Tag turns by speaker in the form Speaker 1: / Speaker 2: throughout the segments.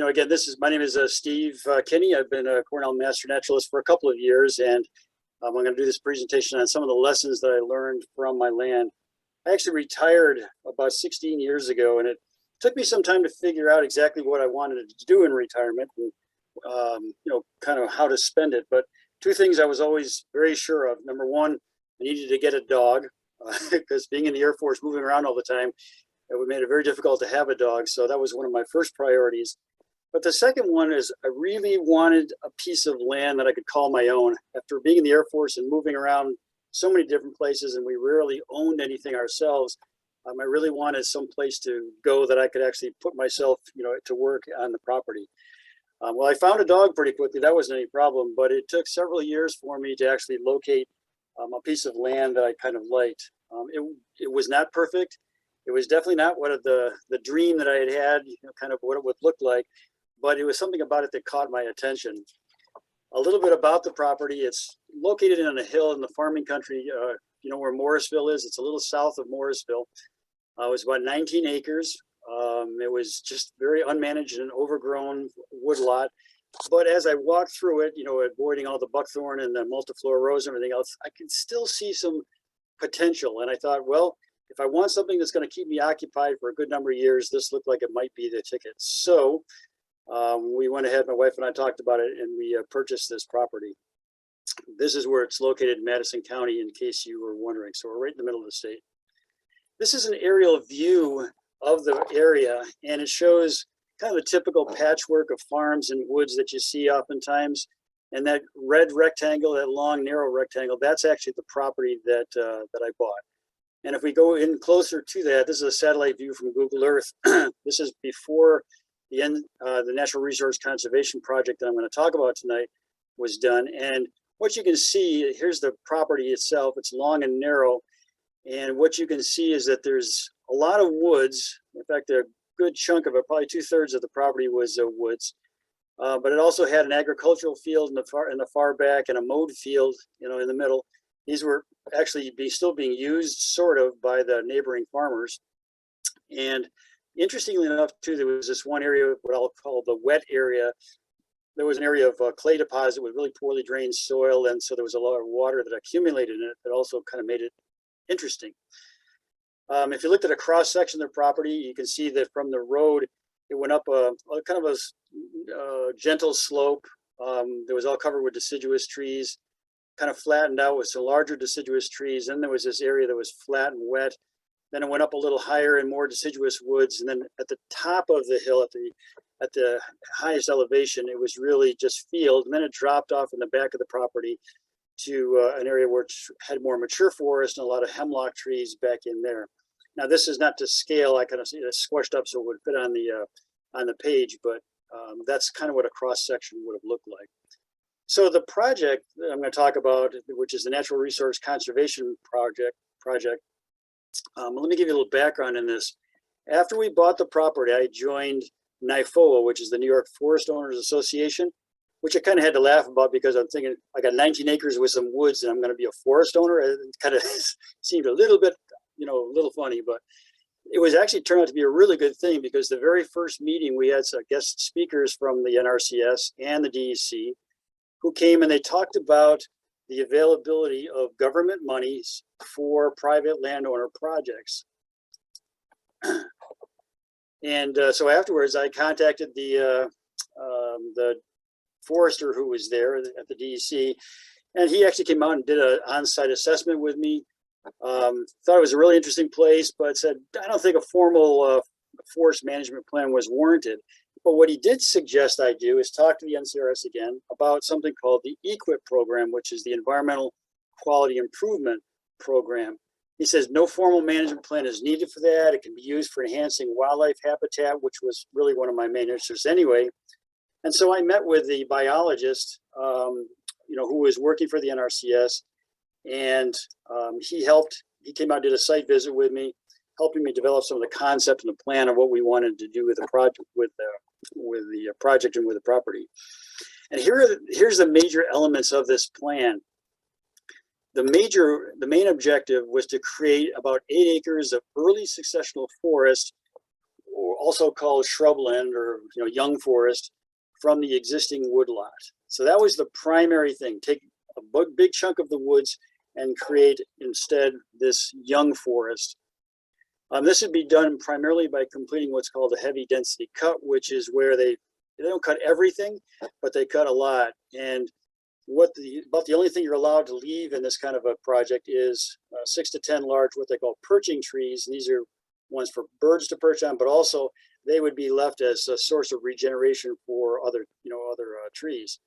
Speaker 1: again, my name is Steve Kinne. I've been a Cornell Master Naturalist for a couple of years, and I'm going to do this presentation on some of the lessons that I learned from my land. I actually retired about 16 years ago, and it took me some time to figure out exactly what I wanted to do in retirement and, kind of how to spend it. But two things I was always very sure of. Number one, I needed to get a dog because being in the Air Force, moving around all the time, it made it very difficult to have a dog. So that was one of my first priorities. But the second one is I really wanted a piece of land that I could call my own. After being in the Air Force and moving around so many different places, and we rarely owned anything ourselves, I really wanted some place to go that I could actually put myself, to work on the property. Well, I found a dog pretty quickly. That wasn't any problem, but it took several years for me to actually locate a piece of land that I kind of liked. It was not perfect. It was definitely not what the dream that I had, kind of what it would look like, but it was something about it that caught my attention. A little bit about the property. It's located on a hill in the farming country, where Morrisville is. It's a little south of Morrisville. It was about 19 acres. It was just very unmanaged and overgrown woodlot. But as I walked through it, avoiding all the buckthorn and the multiflora rose and everything else, I could still see some potential. And I thought, well, if I want something that's going to keep me occupied for a good number of years, this looked like it might be the ticket. So we went ahead, my wife and I talked about it, and we purchased this property. This is where it's located in Madison County, in case you were wondering. So we're right in the middle of the state. This is an aerial view of the area, and it shows kind of a typical patchwork of farms and woods that you see oftentimes. And that red rectangle, that long, narrow rectangle, that's actually the property that I bought. And if we go in closer to that, this is a satellite view from Google Earth. This is before the Natural Resource Conservation Project that I'm going to talk about tonight was done. And what you can see, here's the property itself. It's long and narrow. And what you can see is that there's a lot of woods. In fact, a good chunk of it, probably 2/3 of the property was woods. But it also had an agricultural field in the far back and a mowed field, in the middle. These were actually still being used sort of by the neighboring farmers. And interestingly enough, too, there was this one area, what I'll call the wet area. There was an area of clay deposit with really poorly drained soil. And so there was a lot of water that accumulated in it that also kind of made it interesting. If you looked at a cross section of the property, you can see that from the road, it went up a kind of a gentle slope. That was all covered with deciduous trees, kind of flattened out with some larger deciduous trees. Then there was this area that was flat and wet. Then it went up a little higher and more deciduous woods. And then at the top of the hill, at the highest elevation, it was really just field. And then it dropped off in the back of the property to an area where it had more mature forest and a lot of hemlock trees back in there. Now, this is not to scale. I kind of see it squished up so it would fit on the page, but that's kind of what a cross section would have looked like. So the project that I'm going to talk about, which is the Natural Resource Conservation Project. Let me give you a little background in this. After we bought the property, I joined NYFOA, which is the New York Forest Owners Association, which I kind of had to laugh about because I'm thinking I got 19 acres with some woods and I'm going to be a forest owner. It kind of seemed a little bit, a little funny, but it was actually turned out to be a really good thing because the very first meeting we had some guest speakers from the NRCS and the DEC who came and they talked about the availability of government monies for private landowner projects. And so afterwards, I contacted the forester who was there at the DEC, and he actually came out and did an on-site assessment with me. Thought it was a really interesting place, but said, I don't think a formal forest management plan was warranted. But what he did suggest I do is talk to the NCRS again about something called the EQIP program, which is the Environmental Quality Improvement Program. He says no formal management plan is needed for that. It can be used for enhancing wildlife habitat, which was really one of my main interests anyway. And so I met with the biologist, who was working for the NRCS, and he came out and did a site visit with me, helping me develop some of the concept and the plan of what we wanted to do with the project, with the project and with the property. And here's the major elements of this plan. The main objective was to create about 8 acres of early successional forest, also called shrubland or young forest, from the existing woodlot. So that was the primary thing. Take a big chunk of the woods and create instead this young forest. This would be done primarily by completing what's called a heavy density cut, which is where they don't cut everything, but they cut a lot. And about the only thing you're allowed to leave in this kind of a project is 6 to 10 large, what they call perching trees. And these are ones for birds to perch on, but also they would be left as a source of regeneration for other trees.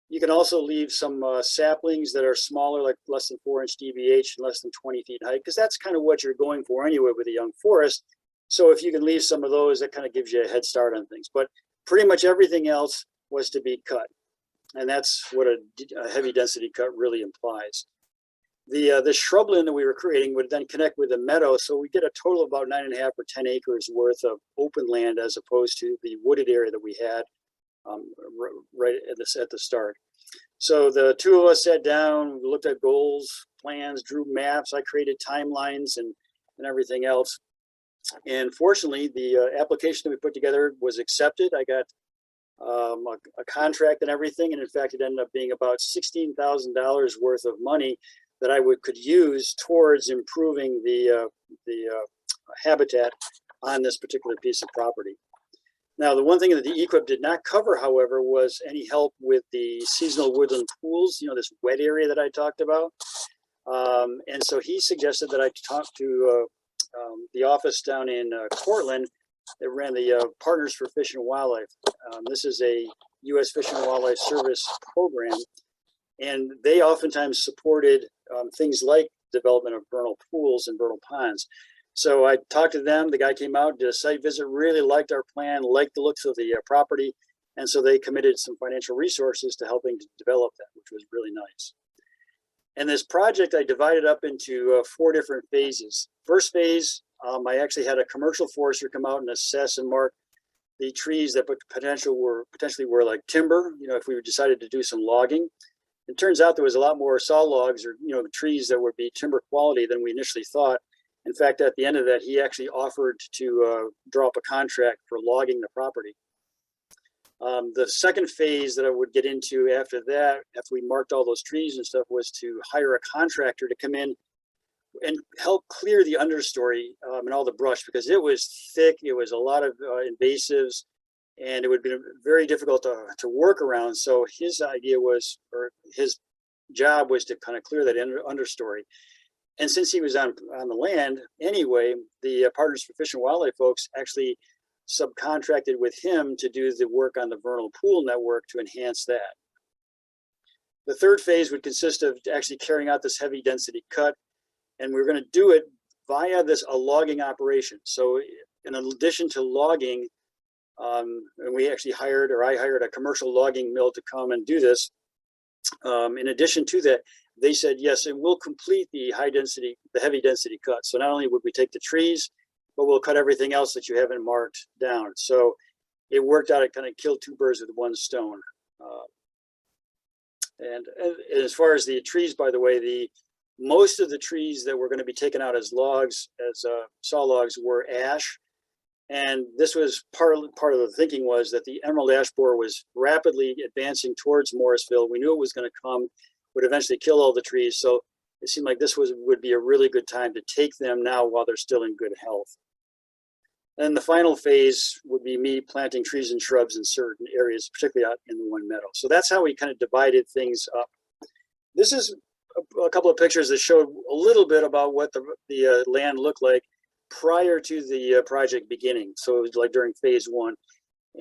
Speaker 1: You can also leave some saplings that are smaller, like less than 4-inch DBH and less than 20 feet height, because that's kind of what you're going for anyway with a young forest. So if you can leave some of those, that kind of gives you a head start on things. But pretty much everything else was to be cut. And that's what a heavy density cut really implies. The shrubland that we were creating would then connect with a meadow. So we get a total of about 9.5 or 10 acres worth of open land as opposed to the wooded area that we had right at the start. So the two of us sat down, we looked at goals, plans, drew maps. I created timelines and everything else. And fortunately, the application that we put together was accepted. I got a contract and everything. And in fact, it ended up being about $16,000 worth of money that I could use towards improving the habitat on this particular piece of property. Now, the one thing that the EQIP did not cover, however, was any help with the seasonal woodland pools, this wet area that I talked about. And so he suggested that I talk to the office down in Cortland that ran the Partners for Fish and Wildlife. This is a U.S. Fish and Wildlife Service program, and they oftentimes supported things like development of vernal pools and vernal ponds. So I talked to them. The guy came out, did a site visit, really liked our plan, liked the looks of the property. And so they committed some financial resources to helping to develop that, which was really nice. And this project, I divided up into 4 different phases. First phase, I actually had a commercial forester come out and assess and mark the trees that potentially were like timber, if we decided to do some logging. It turns out there was a lot more saw logs or, trees that would be timber quality than we initially thought. In fact, at the end of that, he actually offered to draw up a contract for logging the property. The second phase that I would get into after that, after we marked all those trees and stuff, was to hire a contractor to come in and help clear the understory and all the brush, because it was thick. It was a lot of invasives, and it would be very difficult to work around. So his idea was, or his job was, to kind of clear that understory. And since he was on the land anyway, the Partners for Fish and Wildlife folks actually subcontracted with him to do the work on the vernal pool network to enhance that. The third phase would consist of actually carrying out this heavy density cut, and we were going to do it via a logging operation. So in addition to logging, and I hired a commercial logging mill to come and do this. In addition to that, they said yes, and we'll complete the heavy density cut. So not only would we take the trees, but we'll cut everything else that you haven't marked down. So it worked out. It kind of killed 2 birds with 1 stone. And as far as the trees, by the way, most of the trees that were going to be taken out as logs, as saw logs, were ash. And this was part of the thinking was that the emerald ash borer was rapidly advancing towards Morrisville. We knew it was going to come, would eventually kill all the trees. So it seemed like this would be a really good time to take them now while they're still in good health. And the final phase would be me planting trees and shrubs in certain areas, particularly out in the one meadow. So that's how we kind of divided things up. This is a couple of pictures that showed a little bit about what the land looked like prior to the project beginning. So it was like during phase 1.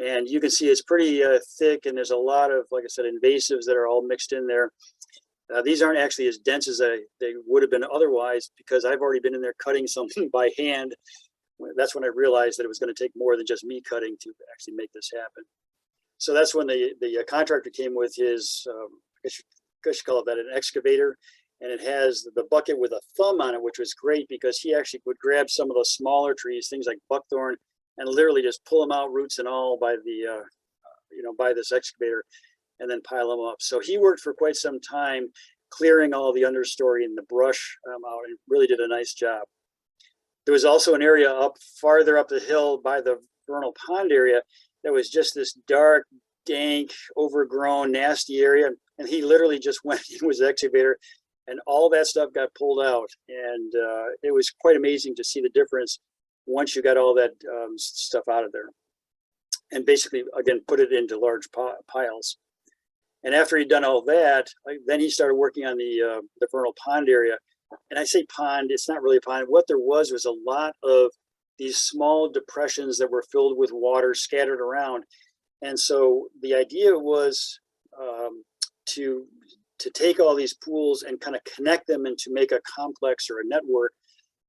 Speaker 1: And you can see it's pretty thick, and there's a lot of, like I said, invasives that are all mixed in there. These aren't actually as dense as they would have been otherwise, because I've already been in there cutting something by hand. That's when I realized that it was going to take more than just me cutting to actually make this happen. So that's when the contractor came with his, I guess you call it that, an excavator. And it has the bucket with a thumb on it, which was great because he actually would grab some of those smaller trees, things like buckthorn, and literally just pull them out, roots and all, by by this excavator, and then pile them up. So he worked for quite some time clearing all the understory and the brush out, and really did a nice job. There was also an area farther up the hill by the vernal pond area that was just this dark, dank, overgrown, nasty area. And he literally just went in with his excavator and all that stuff got pulled out. And it was quite amazing to see the difference once you got all that stuff out of there. And basically, again, put it into large piles. And after he'd done all that, then he started working on the vernal pond area. And I say pond, it's not really a pond. What there was a lot of these small depressions that were filled with water scattered around. And so the idea was to take all these pools and kind of connect them and to make a complex or a network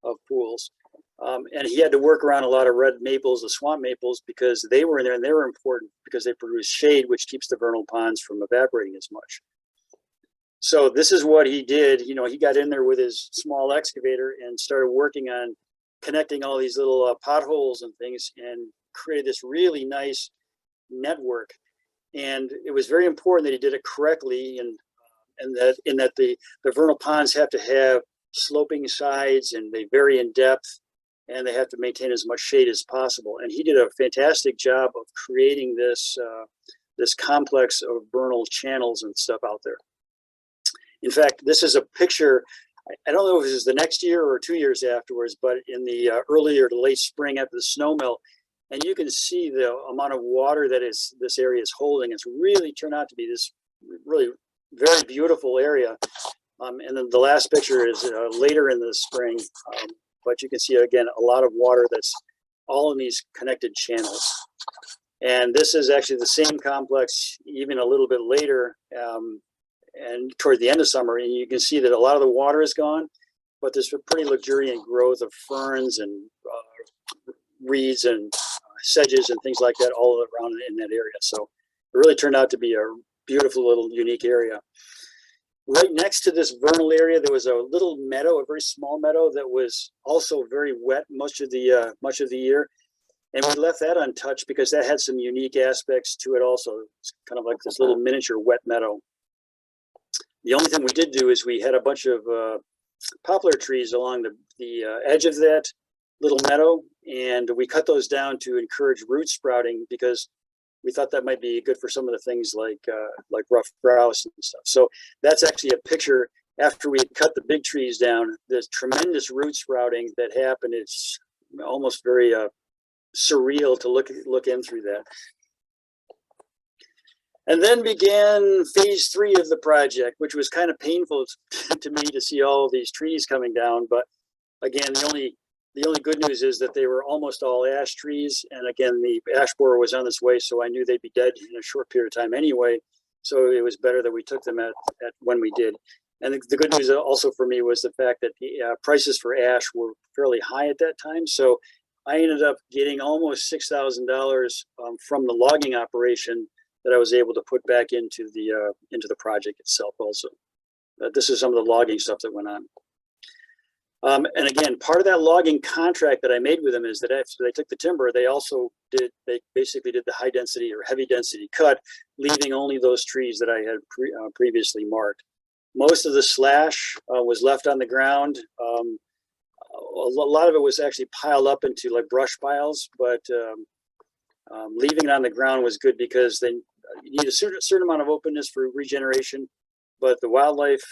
Speaker 1: of pools. And he had to work around a lot of red maples, the swamp maples, because they were in there and they were important because they produce shade, which keeps the vernal ponds from evaporating as much. So this is what he did. You know, he got in there with his small excavator and started working on connecting all these little potholes and things and created this really nice network. And it was very important that he did it correctly, and that the vernal ponds have to have sloping sides and they vary in depth, and they have to maintain as much shade as possible. And he did a fantastic job of creating this this complex of vernal channels and stuff out there. In fact, this is a picture. I don't know if this is the next year or 2 years afterwards, but in the early or late spring after the snow melt, and you can see the amount of water that this area is holding. It's really turned out to be this really very beautiful area. And then the last picture is later in the spring, but you can see again a lot of water that's all in these connected channels. And this is actually the same complex even a little bit later, and toward the end of summer, and you can see that a lot of the water is gone, but there's a pretty luxuriant growth of ferns and reeds and sedges and things like that all around in that area. So it really turned out to be a beautiful little unique area. Right next to this vernal area, there was a little meadow, a very small meadow that was also very wet much of the year. And we left that untouched because that had some unique aspects to it also. It's kind of like this little miniature wet meadow. The only thing we did do is we had a bunch of poplar trees along the edge of that little meadow, and we cut those down to encourage root sprouting because we thought that might be good for some of the things like rough grouse and stuff. So that's actually a picture after we cut the big trees down. There's tremendous root sprouting that happened. It's almost very surreal to look in through that. And then began phase 3 of the project, which was kind of painful to me to see all of these trees coming down. But again, the only good news is that they were almost all ash trees. And again, the ash borer was on its way, so I knew they'd be dead in a short period of time anyway. So it was better that we took them at when we did. And the good news also for me was the fact that the prices for ash were fairly high at that time. So I ended up getting almost $6,000 from the logging operation that I was able to put back into the project itself also. This is some of the logging stuff that went on. And again, part of that logging contract that I made with them is that after they took the timber, they basically did the high density or heavy density cut, leaving only those trees that I had previously marked. Most of the slash was left on the ground. A lot of it was actually piled up into like brush piles, but leaving it on the ground was good because then you need a certain amount of openness for regeneration. But the wildlife,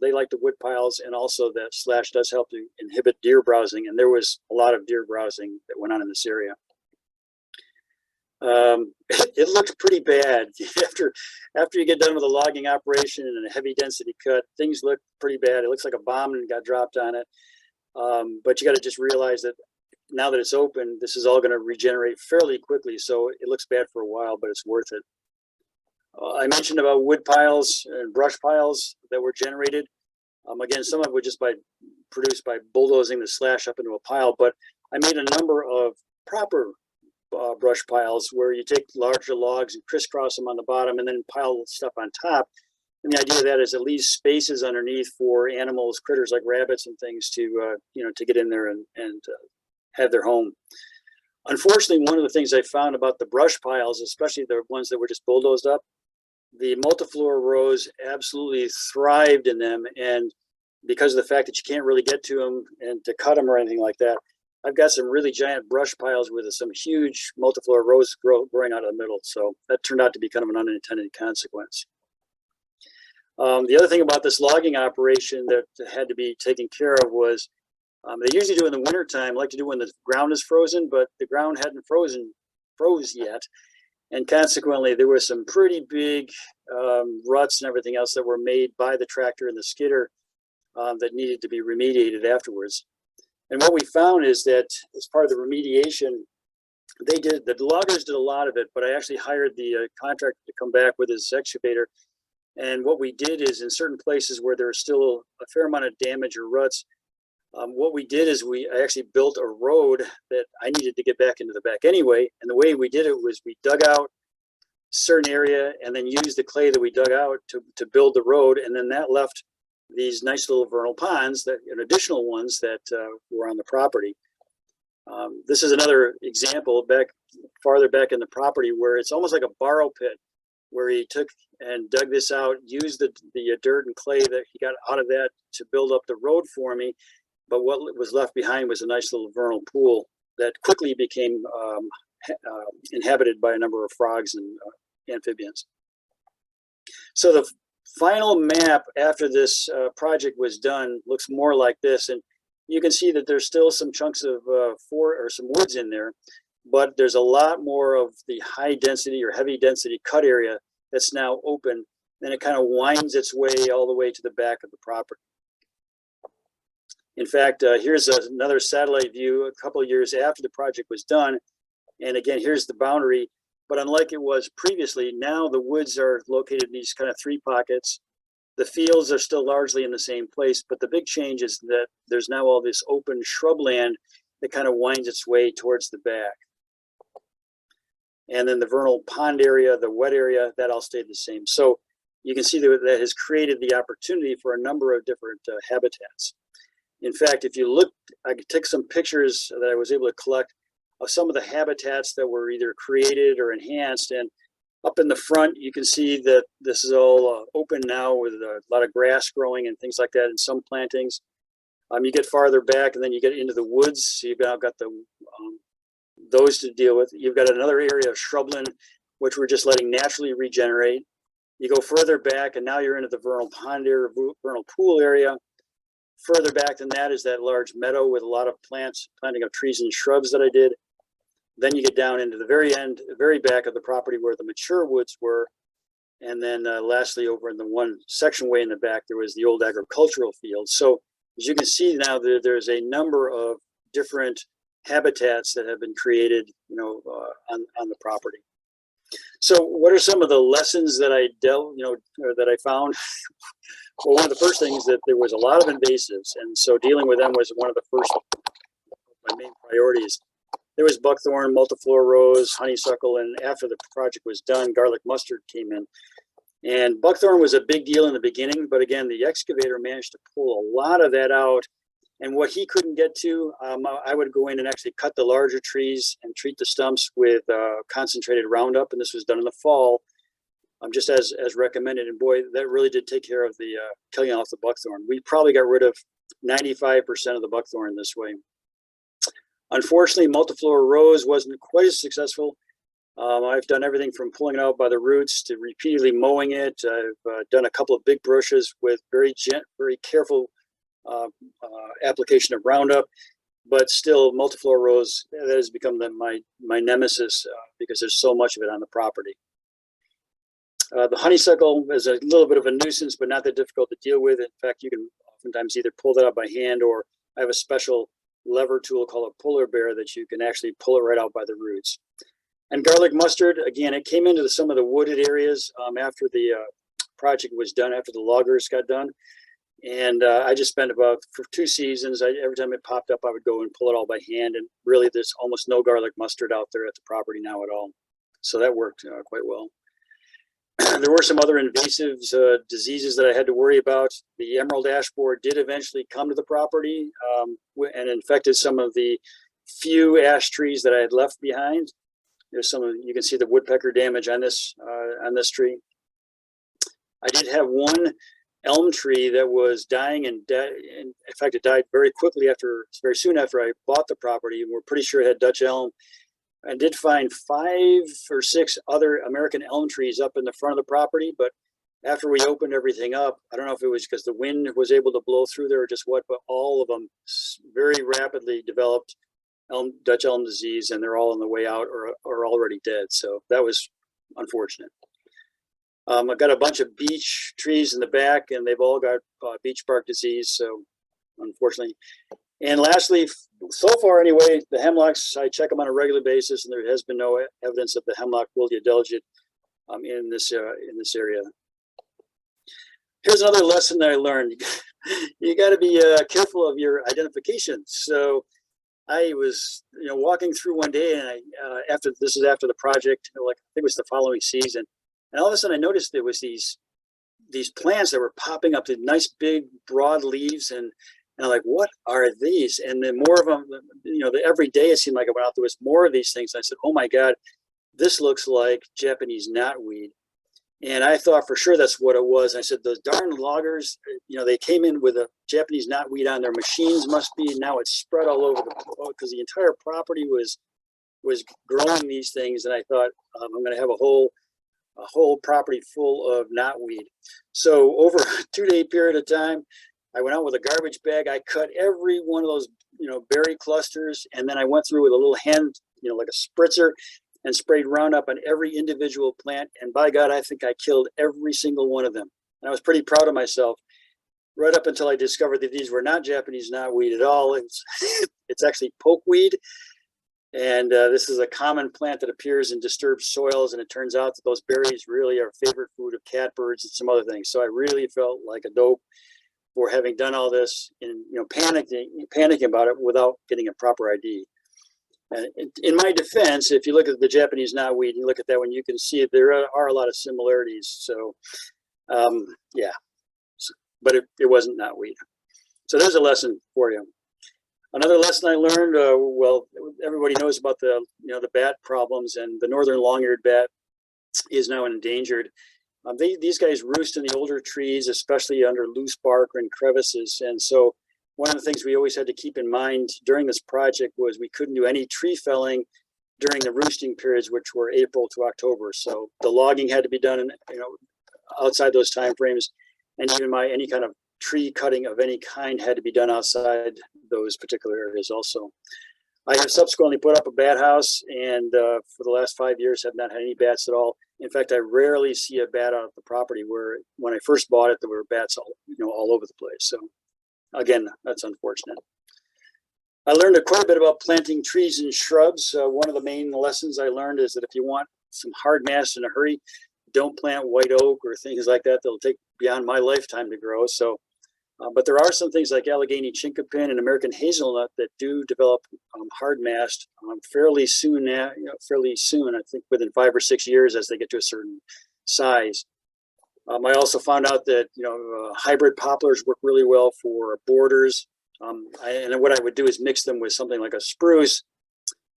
Speaker 1: they like the wood piles, and also that slash does help to inhibit deer browsing. And there was a lot of deer browsing that went on in this area. It looked pretty bad after you get done with the logging operation and a heavy density cut. Things look pretty bad. It looks like a bomb got dropped on it. But you got to just realize that now that it's open, this is all going to regenerate fairly quickly. So it looks bad for a while, but it's worth it. I mentioned about wood piles and brush piles that were generated. Again, some of it was just produced by bulldozing the slash up into a pile, but I made a number of proper brush piles where you take larger logs and crisscross them on the bottom and then pile stuff on top. And the idea of that is it leaves spaces underneath for animals, critters like rabbits and things to get in there and have their home. Unfortunately, one of the things I found about the brush piles, especially the ones that were just bulldozed up, the multiflora rows absolutely thrived in them. And because of the fact that you can't really get to them and to cut them or anything like that, I've got some really giant brush piles with some huge multiflora roses growing out of the middle. So that turned out to be kind of an unintended consequence. The other thing about this logging operation that had to be taken care of was they usually do in the wintertime, like to do when the ground is frozen, but the ground hadn't froze yet. And consequently, there were some pretty big ruts and everything else that were made by the tractor and the skidder that needed to be remediated afterwards. And what we found is that as part of the remediation, the loggers did a lot of it, but I actually hired the contractor to come back with his excavator. And what we did is in certain places where there's still a fair amount of damage or ruts, what we did is I actually built a road that I needed to get back into the back anyway. And the way we did it was we dug out a certain area and then used the clay that we dug out to build the road. And then that left these nice little vernal ponds, additional ones that were on the property. This is another example farther back in the property where it's almost like a borrow pit, where he took and dug this out, used the dirt and clay that he got out of that to build up the road for me. But what was left behind was a nice little vernal pool that quickly became inhabited by a number of frogs and amphibians. So the final map after this project was done looks more like this. And you can see that there's still some chunks of some woods in there, but there's a lot more of the high density or heavy density cut area that's now open. Then it kind of winds its way all the way to the back of the property. In fact, here's another satellite view a couple of years after the project was done. And again, here's the boundary. But unlike it was previously, now the woods are located in these kind of three pockets. The fields are still largely in the same place, but the big change is that there's now all this open shrubland that kind of winds its way towards the back. And then the vernal pond area, the wet area, that all stayed the same. So you can see that has created the opportunity for a number of different habitats. In fact, if you look, I could take some pictures that I was able to collect of some of the habitats that were either created or enhanced. And up in the front, you can see that this is all open now with a lot of grass growing and things like that in some plantings. You get farther back and then you get into the woods. So you've now got those to deal with. You've got another area of shrubland, which we're just letting naturally regenerate. You go further back and now you're into the vernal pond area, vernal pool area. Further back than that is that large meadow with a lot of planting of trees and shrubs that I did. Then you get down into the very end, very back of the property where the mature woods were. And then lastly, over in the one section way in the back, there was the old agricultural field. So as you can see now, there's a number of different habitats that have been created, on the property. So what are some of the lessons that I that I found? Well, one of the first things that there was a lot of invasives, and so dealing with them was one of the first of my main priorities. There was buckthorn, multiflora rose, honeysuckle, and after the project was done, garlic mustard came in. And buckthorn was a big deal in the beginning, but again, the excavator managed to pull a lot of that out. And what he couldn't get to, I would go in and actually cut the larger trees and treat the stumps with concentrated Roundup, and this was done in the fall. Just as recommended, and boy, that really did take care of the killing off the buckthorn. We probably got rid of 95% of the buckthorn this way. Unfortunately, multiflora rose wasn't quite as successful. I've done everything from pulling it out by the roots to repeatedly mowing it. I've done a couple of big brushes with very careful application of Roundup, but still multiflora rose, that has become my nemesis because there's so much of it on the property. The honeysuckle is a little bit of a nuisance, but not that difficult to deal with. In fact, you can oftentimes either pull that out by hand, or I have a special lever tool called a puller bear that you can actually pull it right out by the roots. And garlic mustard, again, it came into some of the wooded areas after the project was done, after the loggers got done. And I just spent for 2 seasons, every time it popped up, I would go and pull it all by hand. And really, there's almost no garlic mustard out there at the property now at all. So that worked quite well. There were some other invasive diseases that I had to worry about. The emerald ash borer did eventually come to the property and infected some of the few ash trees that I had left behind. There's you can see the woodpecker damage on this tree. I did have one elm tree that was dying, and in fact, it died very soon after I bought the property. And we're pretty sure it had Dutch elm. I did find 5 or 6 other American elm trees up in the front of the property, but after we opened everything up, I don't know if it was because the wind was able to blow through there or just what, but all of them very rapidly developed Dutch elm disease, and they're all on the way out or already dead. So that was unfortunate. I've got a bunch of beech trees in the back, and they've all got beech bark disease. So unfortunately. And lastly, so far anyway, the hemlocks, I check them on a regular basis, and there has been no evidence of the hemlock wildew delegate in this area. Here's another lesson that I learned. You got to be careful of your identification. So I was, walking through one day, and after the project, like I think it was the following season, and all of a sudden I noticed there was these plants that were popping up, the nice big broad leaves, and I'm like, what are these? And then more of them, every day it seemed like I went out, there was more of these things. I said, oh my God, this looks like Japanese knotweed. And I thought for sure that's what it was. I said, those darn loggers, they came in with a Japanese knotweed on their machines, must be. Now it's spread all over because the entire property was growing these things. And I thought, I'm going to have a whole property full of knotweed. So over a 2-day period of time, I went out with a garbage bag. I cut every one of those, berry clusters, and then I went through with a little hand, like a spritzer, and sprayed Roundup on every individual plant. And by God, I think I killed every single one of them. And I was pretty proud of myself, right up until I discovered that these were not Japanese knotweed at all. It's actually pokeweed. And this is a common plant that appears in disturbed soils. And it turns out that those berries really are favorite food of catbirds and some other things. So I really felt like a dope for having done all this and panicking about it without getting a proper ID. And in my defense, if you look at the Japanese knotweed, you look at that one, you can see there are a lot of similarities. So, yeah, but it wasn't knotweed. So there's a lesson for you. Another lesson I learned, well, everybody knows about the bat problems, and the northern long-eared bat is now endangered. These guys roost in the older trees, especially under loose bark or in crevices. And so one of the things we always had to keep in mind during this project was we couldn't do any tree felling during the roosting periods, which were April to October. So the logging had to be done outside those time frames, and even any kind of tree cutting of any kind had to be done outside those particular areas also. I have subsequently put up a bat house, and for the last 5 years have not had any bats at all. In fact, I rarely see a bat out of the property, where when I first bought it, there were bats all over the place. So again, that's unfortunate. I learned quite a bit about planting trees and shrubs. One of the main lessons I learned is that if you want some hard mass in a hurry, don't plant white oak or things like that. They'll take beyond my lifetime to grow. So, but there are some things like Allegheny chinkapin and American hazelnut that do develop hard mass fairly soon. Fairly soon, I think within 5 or 6 years as they get to a certain size. I also found out that hybrid poplars work really well for borders. And what I would do is mix them with something like a spruce,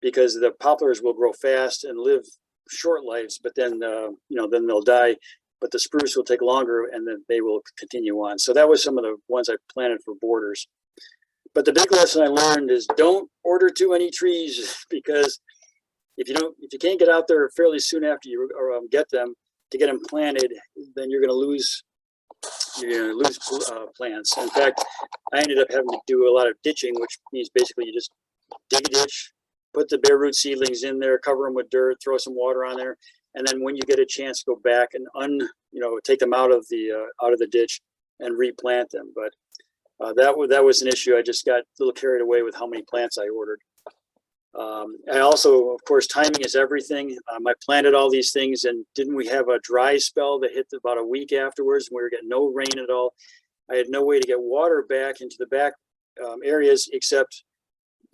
Speaker 1: because the poplars will grow fast and live short lives, but then then they'll die. But the spruce will take longer, and then they will continue on. So that was some of the ones I planted for borders. But the big lesson I learned is don't order too many trees, because if you can't get out there fairly soon after you get them to get them planted, then you're going to lose plants. In fact, I ended up having to do a lot of ditching, which means basically you just dig a ditch, put the bare root seedlings in there, cover them with dirt, throw some water on there, and then when you get a chance, go back and take them out of the ditch and replant them. But that was an issue. I just got a little carried away with how many plants I ordered. I also, of course, timing is everything. I planted all these things, and didn't we have a dry spell that hit about a week afterwards, and we were getting no rain at all. I had no way to get water back into the back areas except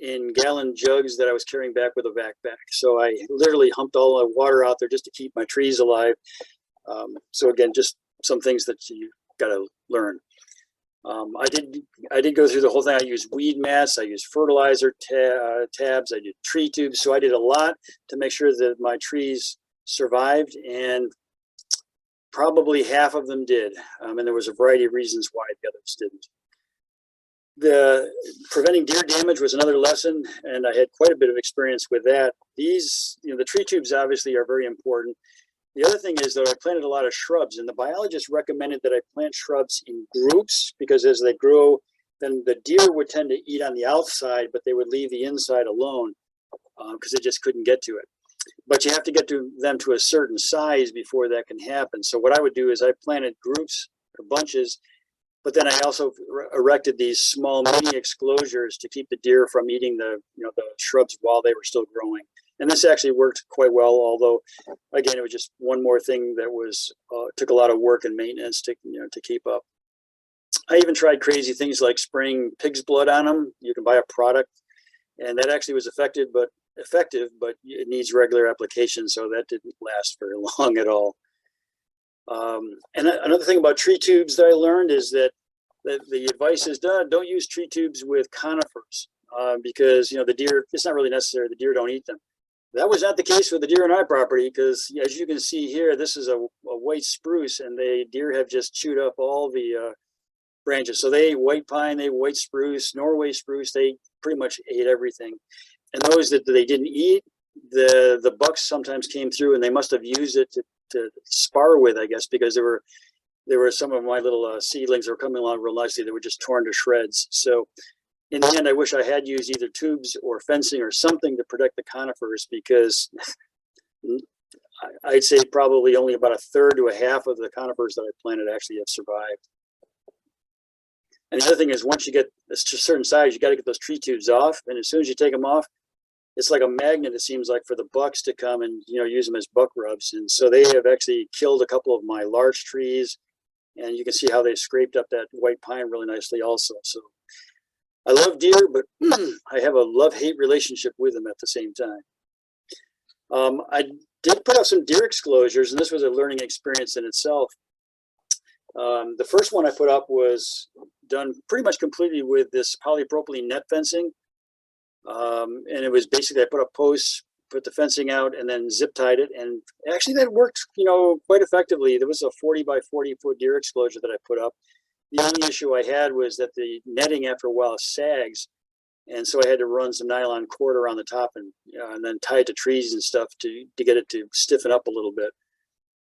Speaker 1: in gallon jugs that I was carrying back with a backpack. So I literally humped all the water out there just to keep my trees alive. So again, just some things that you got to learn. I did go through the whole thing. I used weed mats, I used fertilizer tabs, I did tree tubes. So I did a lot to make sure that my trees survived. And Probably half of them did, and there was a variety of reasons why the others didn't. The preventing deer damage was another lesson, and I had quite a bit of experience with that. These, the tree tubes obviously are very important. The other thing is that I planted a lot of shrubs, and the biologist recommended that I plant shrubs in groups because as they grow, then the deer would tend to eat on the outside, but they would leave the inside alone because they just couldn't get to it. But you have to get to them to a certain size before that can happen. So what I would do is I planted groups or bunches, but then I also erected these small mini exclosures to keep the deer from eating the shrubs while they were still growing. And this actually worked quite well, although again, it was just one more thing that was took a lot of work and maintenance to keep up. I even tried crazy things like spraying pig's blood on them. You can buy a product, and that actually was effective, but it needs regular application, so that didn't last very long at all. And another thing about tree tubes that I learned is that the advice is don't use tree tubes with conifers because the deer, it's not really necessary. The deer don't eat them. That was not the case with the deer on our property because, as you can see here, this is a white spruce, and the deer have just chewed up all the branches. So they ate white pine, they ate white spruce, Norway spruce. They pretty much ate everything. And those that they didn't eat, the bucks sometimes came through, and they must have used it to spar with, I guess, because there were some of my little seedlings that were coming along real nicely that were just torn to shreds. So in the end, I wish I had used either tubes or fencing or something to protect the conifers because I'd say probably only about a third to a half of the conifers that I planted actually have survived. And the other thing is, once you get a certain size, you got to get those tree tubes off. And as soon as you take them off, it's like a magnet, it seems like, for the bucks to come and use them as buck rubs. And so they have actually killed a couple of my large trees, and you can see how they scraped up that white pine really nicely also. So I love deer, but I have a love-hate relationship with them at the same time. I did put out some deer exclosures, and this was a learning experience in itself. The first one I put up was done pretty much completely with this polypropylene net fencing. And it was basically, I put up posts, put the fencing out, and then zip tied it. And actually that worked, quite effectively. There was a 40 by 40 foot deer exclosure that I put up. The only issue I had was that the netting after a while sags. And so I had to run some nylon cord around the top and then tie it to trees and stuff to get it to stiffen up a little bit.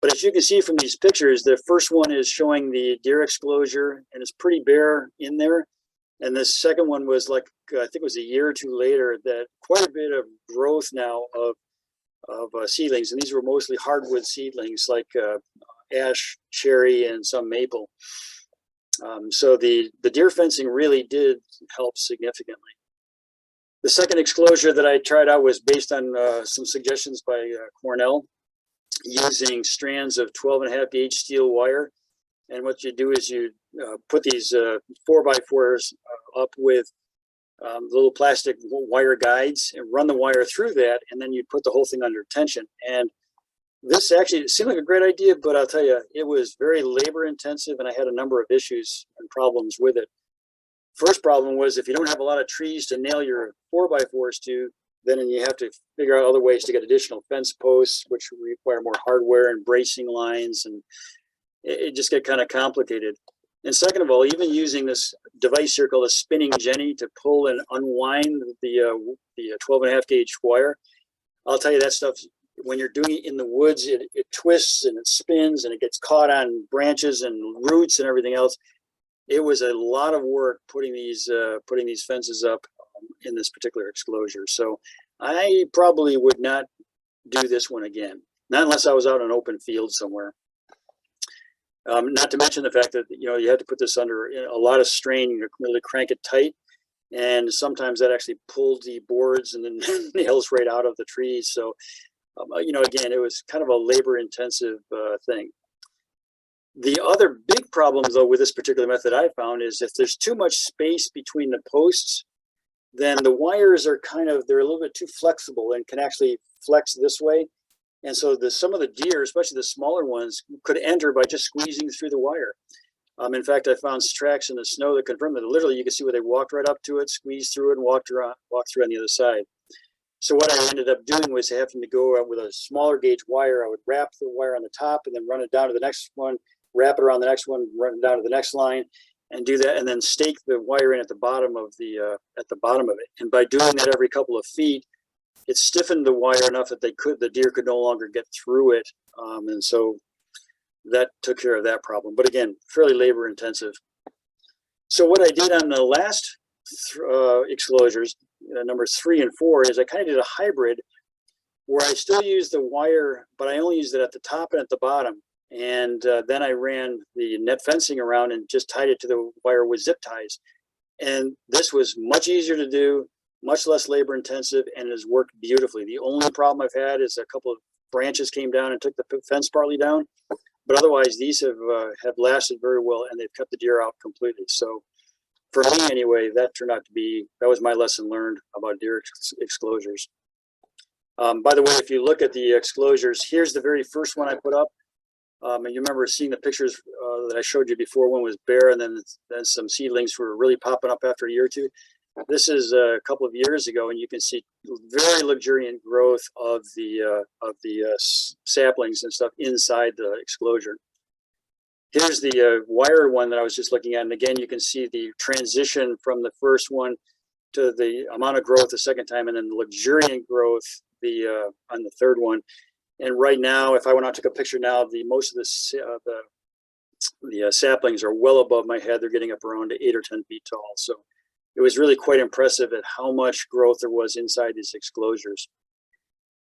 Speaker 1: But as you can see from these pictures, the first one is showing the deer exclosure, and it's pretty bare in there. And the second one was like, I think it was a year or two later, that quite a bit of growth now of seedlings. And these were mostly hardwood seedlings like ash, cherry, and some maple. So the deer fencing really did help significantly. The second exclosure that I tried out was based on some suggestions by Cornell, using strands of 12.5 gauge steel wire. And what you do is you put these 4x4s up with little plastic wire guides and run the wire through that, and then you put the whole thing under tension. And this actually seemed like a great idea, but I'll tell you, it was very labor intensive, and I had a number of issues and problems with it. First problem was if you don't have a lot of trees to nail your 4x4s to, then you have to figure out other ways to get additional fence posts, which require more hardware and bracing lines, and it just got kind of complicated. And second of all, even using this device here called a spinning jenny to pull and unwind the 12.5 gauge wire, I'll tell you that stuff, when you're doing it in the woods, it twists and it spins and it gets caught on branches and roots and everything else. It was a lot of work putting these fences up in this particular exclosure. So I probably would not do this one again, not unless I was out on an open field somewhere. Not to mention the fact that you have to put this under a lot of strain. You really crank it tight, and sometimes that actually pulled the boards and the nails right out of the trees. So again, it was kind of a labor-intensive thing. The other big problem, though, with this particular method I found is if there's too much space between the posts, then the wires are they're a little bit too flexible and can actually flex this way. And so some of the deer, especially the smaller ones, could enter by just squeezing through the wire. In fact, I found tracks in the snow that confirmed that literally you could see where they walked right up to it, squeezed through it, and walked through on the other side. So what I ended up doing was having to go out with a smaller gauge wire. I would wrap the wire on the top and then run it down to the next one, wrap it around the next one, run it down to the next line, and do that, and then stake the wire in at the bottom of the of it. And by doing that every couple of feet, it stiffened the wire enough that the deer could no longer get through it, and so that took care of that problem. But again, fairly labor intensive. So what I did on the last exclosures, number 3 and 4, is I kind of did a hybrid where I still used the wire, but I only used it at the top and at the bottom. And then I ran the net fencing around and just tied it to the wire with zip ties. And this was much easier to do, much less labor intensive, and has worked beautifully. The only problem I've had is a couple of branches came down and took the fence partly down. But otherwise, these have lasted very well, and they've cut the deer out completely. So for me anyway, that turned out to be, that was my lesson learned about deer exclosures. By the way, if you look at the exclosures, here's the very first one I put up. And you remember seeing the pictures that I showed you before. One was bare, and then some seedlings were really popping up after a year or two. This is a couple of years ago, and you can see very luxuriant growth of the saplings and stuff inside the exclosure. Here's the wired one that I was just looking at, and again, you can see the transition from the first one to the amount of growth the second time, and then the luxuriant growth on the third one. And right now, if I went out and took a picture now, most of the saplings are well above my head. They're getting up around 8 or 10 feet tall. So it was really quite impressive at how much growth there was inside these exclosures.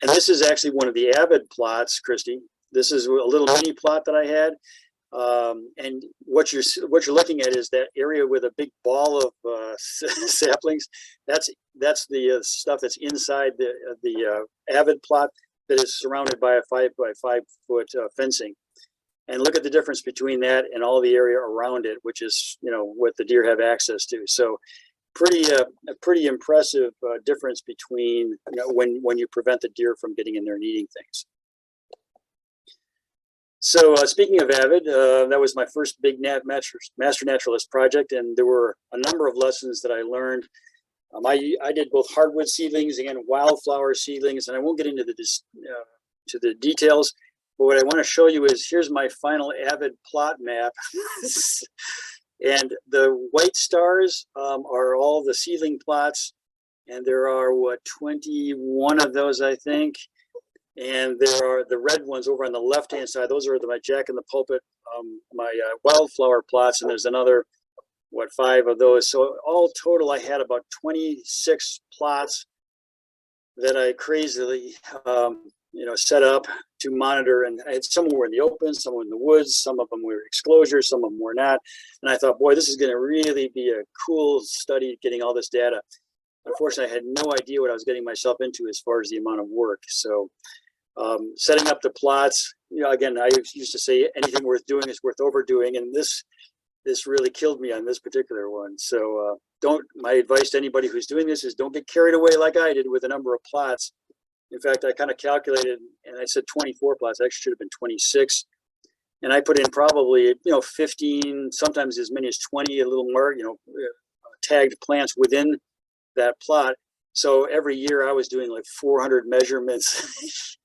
Speaker 1: And this is actually one of the Avid plots, Christy. This is a little mini plot that I had. And what you're looking at is that area with a big ball of saplings. That's the stuff that's inside the Avid plot that is surrounded by a 5 by 5 foot fencing. And look at the difference between that and all the area around it, which is, what the deer have access to. So a pretty impressive difference between, when you prevent the deer from getting in there and eating things. So speaking of Avid, that was my first big Master Naturalist project, and there were a number of lessons that I learned. I did both hardwood seedlings and wildflower seedlings, and I won't get into the details, but what I want to show you is here's my final Avid plot map. And the white stars are all the seedling plots, and there are, 21 of those, I think. And there are the red ones over on the left-hand side. Those are my Jack in the Pulpit, my wildflower plots, and there's another, 5 of those. So all total, I had about 26 plots that I crazily, set up to monitor. And some were in the open, some were in the woods, some of them were exclosures, some of them were not. And I thought, boy, this is going to really be a cool study, getting all this data. Unfortunately, I had no idea what I was getting myself into as far as the amount of work. So setting up the plots, again, I used to say anything worth doing is worth overdoing, and this really killed me on this particular one. So my advice to anybody who's doing this is don't get carried away like I did with the number of plots. In fact, I kind of calculated, and I said 24 plots. Actually should have been 26. And I put in probably, 15, sometimes as many as 20, a little more, tagged plants within that plot. So every year I was doing like 400 measurements.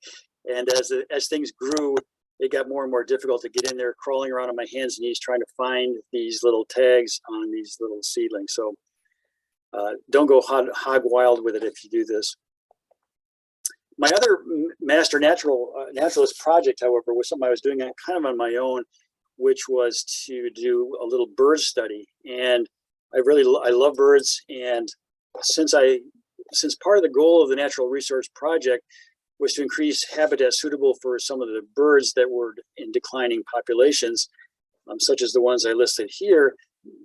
Speaker 1: And as things grew, it got more and more difficult to get in there, crawling around on my hands and knees, trying to find these little tags on these little seedlings. So don't go hog wild with it if you do this. My other Master Naturalist project, however, was something I was doing kind of on my own, which was to do a little bird study. And I love birds. And since part of the goal of the Natural Resource Project was to increase habitat suitable for some of the birds that were in declining populations, such as the ones I listed here.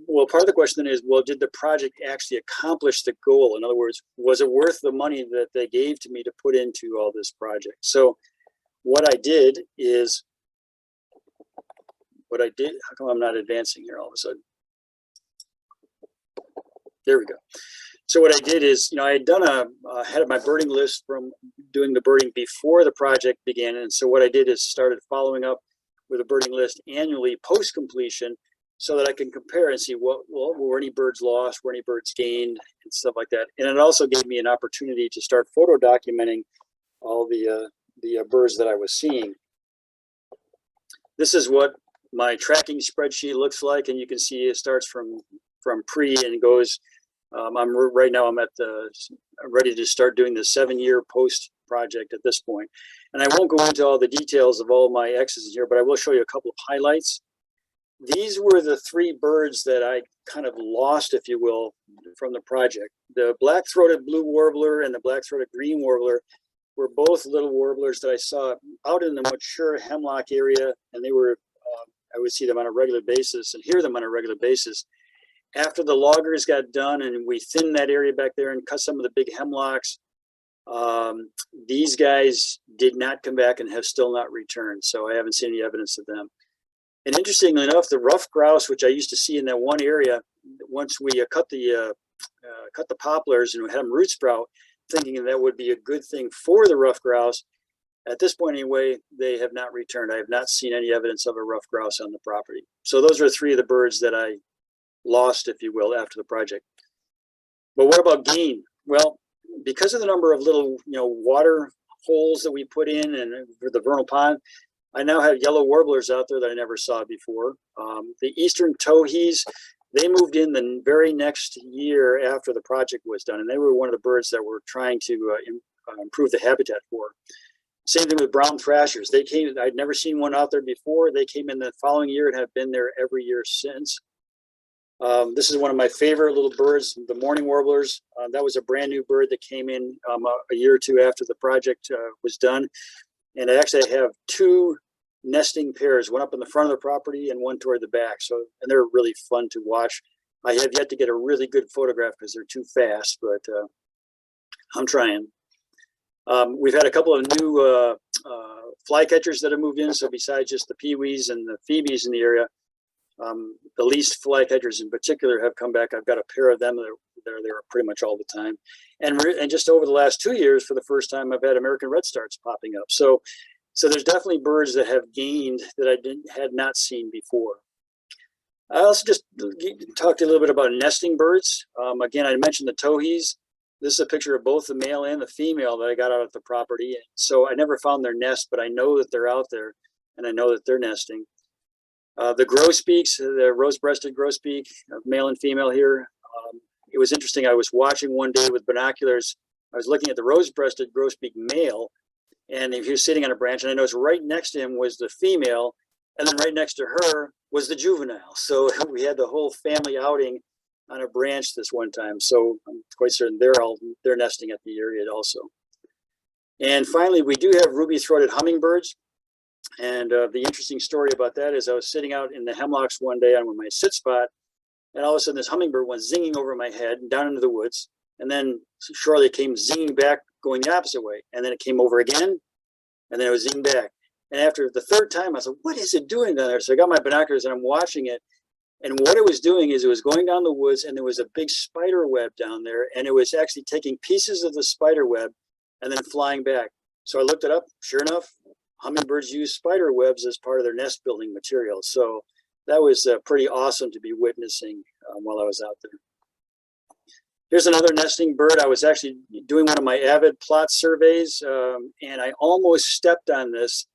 Speaker 1: Well, part of the question is, well, did the project actually accomplish the goal? In other words, was it worth the money that they gave to me to put into all this project? So what I did, how come I'm not advancing here all of a sudden? There we go. So what I did is, I had had my birding list from doing the birding before the project began. And so what I did is started following up with a birding list annually post completion so that I can compare and see were any birds lost, were any birds gained, and stuff like that. And it also gave me an opportunity to start photo documenting all the birds that I was seeing. This is what my tracking spreadsheet looks like, and you can see it starts from pre and goes. Right now I'm ready to start doing the 7-year post project at this point. And I won't go into all the details of all my X's here, but I will show you a couple of highlights. These were the 3 birds that I kind of lost, if you will, from the project. The black-throated blue warbler and the black-throated green warbler were both little warblers that I saw out in the mature hemlock area, and they were, I would see them on a regular basis and hear them on a regular basis. After the loggers got done and we thinned that area back there and cut some of the big hemlocks, these guys did not come back and have still not returned. So I haven't seen any evidence of them. And interestingly enough, the ruffed grouse, which I used to see in that one area, once we cut the poplars and had them root sprout, thinking that would be a good thing for the ruffed grouse, at this point anyway, they have not returned. I have not seen any evidence of a ruffed grouse on the property. So those are 3 of the birds that I lost, if you will, after the project. But what about gain? Well, because of the number of little, water holes that we put in and for the vernal pond, I now have yellow warblers out there that I never saw before. The eastern towhees, they moved in the very next year after the project was done, and they were one of the birds that we're trying to improve the habitat for. Same thing with brown thrashers. They came, I'd never seen one out there before. They came in the following year and have been there every year since. This is one of my favorite little birds, the mourning warblers. That was a brand new bird that came in a year or 2 after the project was done. And I actually have 2 nesting pairs, one up in the front of the property and one toward the back. So, and they're really fun to watch. I have yet to get a really good photograph because they're too fast, but I'm trying. We've had a couple of new flycatchers that have moved in. So besides just the peewees and the phoebes in the area, the least flycatchers in particular have come back. I've got a pair of them. They're there pretty much all the time. And just over the last 2 years, for the first time, I've had American redstarts popping up. So there's definitely birds that have gained that I had not seen before. I also just talked a little bit about nesting birds. Again, I mentioned the towhees. This is a picture of both the male and the female that I got out at the property. So I never found their nest, but I know that they're out there, and I know that they're nesting. The grosbeaks, the rose-breasted grosbeak, male and female here. It was interesting. I was watching one day with binoculars. I was looking at the rose-breasted grosbeak male, and he was sitting on a branch, and I noticed right next to him was the female, and then right next to her was the juvenile. So we had the whole family outing on a branch this one time. So I'm quite certain they're nesting at the area also. And finally, we do have ruby-throated hummingbirds. And the interesting story about that is I was sitting out in the hemlocks one day on my sit spot, and all of a sudden this hummingbird went zinging over my head and down into the woods. And then shortly it came zinging back going the opposite way. And then it came over again, and then it was zinging back. And after the 3rd time, I said, what is it doing down there? So I got my binoculars and I'm watching it. And what it was doing is it was going down the woods, and there was a big spider web down there. And it was actually taking pieces of the spider web and then flying back. So I looked it up. Sure enough, hummingbirds use spider webs as part of their nest building material. So that was pretty awesome to be witnessing while I was out there. Here's another nesting bird. I was actually doing one of my Avid plot surveys, and I almost stepped on this.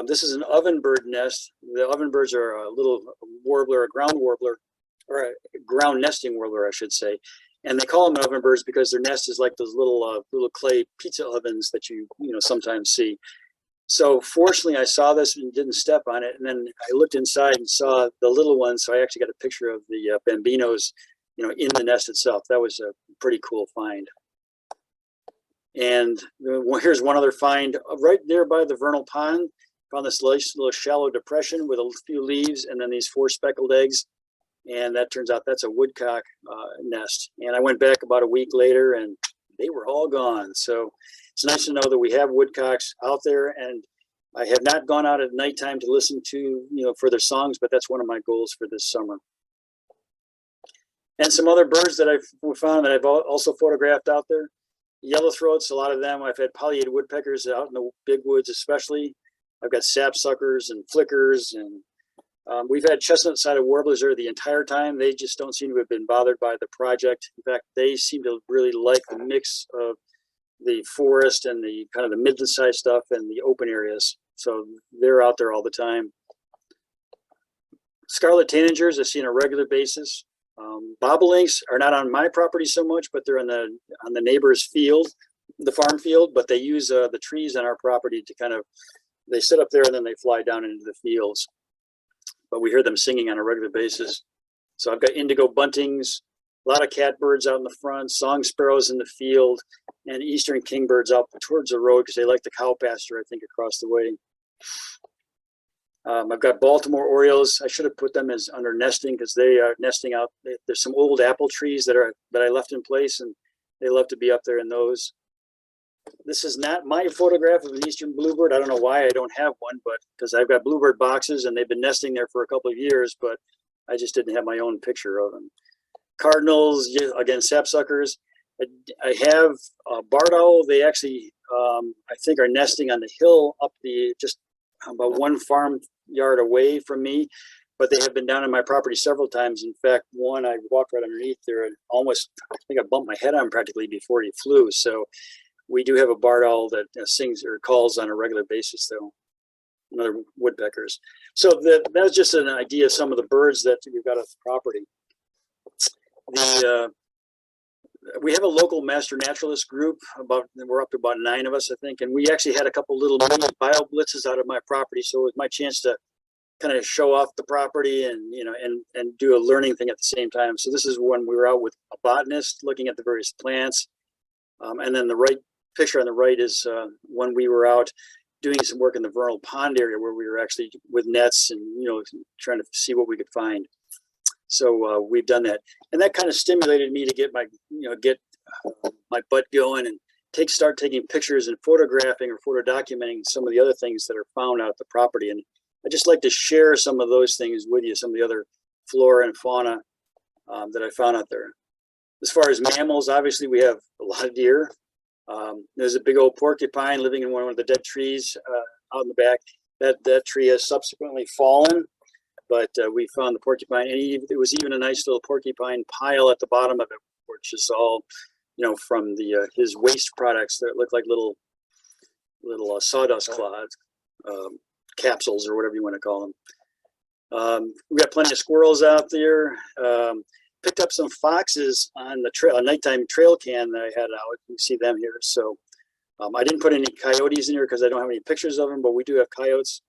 Speaker 1: This is an ovenbird nest. The ovenbirds are a little warbler, a ground warbler, or a ground nesting warbler, I should say. And they call them ovenbirds because their nest is like those little clay pizza ovens that you sometimes see. So fortunately, I saw this and didn't step on it. And then I looked inside and saw the little one. So I actually got a picture of the bambinos, in the nest itself. That was a pretty cool find. And here's one other find right there by the vernal pond. Found this little shallow depression with a few leaves and then these 4 speckled eggs. And that turns out that's a woodcock nest. And I went back about a week later and they were all gone. So it's nice to know that we have woodcocks out there, and I have not gone out at nighttime to listen to, for their songs, but that's one of my goals for this summer. And some other birds that I've found that I've also photographed out there. Yellowthroats, a lot of them. I've had pileated woodpeckers out in the big woods especially. I've got sapsuckers and flickers and We've had chestnut-sided warblers there the entire time. They just don't seem to have been bothered by the project. In fact, they seem to really like the mix of the forest and the kind of the mid-sized stuff and the open areas. So they're out there all the time. Scarlet Tanagers I've seen on a regular basis. Bobolinks are not on my property so much, but they're on the neighbor's field, the farm field, but they use the trees on our property to kind of, they sit up there and then they fly down into the fields. But we hear them singing on a regular basis. So I've got indigo buntings, a lot of catbirds out in the front, song sparrows in the field, and eastern kingbirds out towards the road because they like the cow pasture, I think, across the way. I've got Baltimore Orioles. I should have put them as under nesting because they are nesting out. There's some old apple trees that I left in place, and they love to be up there in those. This is not my photograph of an eastern bluebird. I don't know why I don't have one, but because I've got bluebird boxes and they've been nesting there for a couple of years, but I just didn't have my own picture of them. Cardinals, again, sapsuckers. I have barred owl. They actually, I think, are nesting on the hill up just about one farm yard away from me, but they have been down on my property several times. In fact, one I walked right underneath there and almost, I think I bumped my head on practically before he flew. So we do have a barred owl that sings or calls on a regular basis, though. Another woodpeckers. So that was just an idea of some of the birds that we've got on the property. We have a local master naturalist group. We're up to about 9 of us, I think, and we actually had a couple little mini bio blitzes out of my property, so it was my chance to kind of show off the property and and do a learning thing at the same time. So this is when we were out with a botanist looking at the various plants, and then the right picture on the right is when we were out doing some work in the vernal pond area where we were actually with nets and trying to see what we could find. So we've done that, and that kind of stimulated me to get my my butt going and start taking pictures and photographing or photo documenting some of the other things that are found out at the property. And I just like to share some of those things with you, some of the other flora and fauna that I found out there. As far as mammals, obviously we have a lot of deer. There's a big old porcupine living in one of the dead trees out in the back. That tree has subsequently fallen, but we found the porcupine, and it was even a nice little porcupine pile at the bottom of it, which is all, from his waste products that look like little sawdust clods, capsules, or whatever you want to call them. We got plenty of squirrels out there. Picked up some foxes on the trail, a nighttime trail can that I had out. You can see them here. So I didn't put any coyotes in here because I don't have any pictures of them, but we do have coyotes.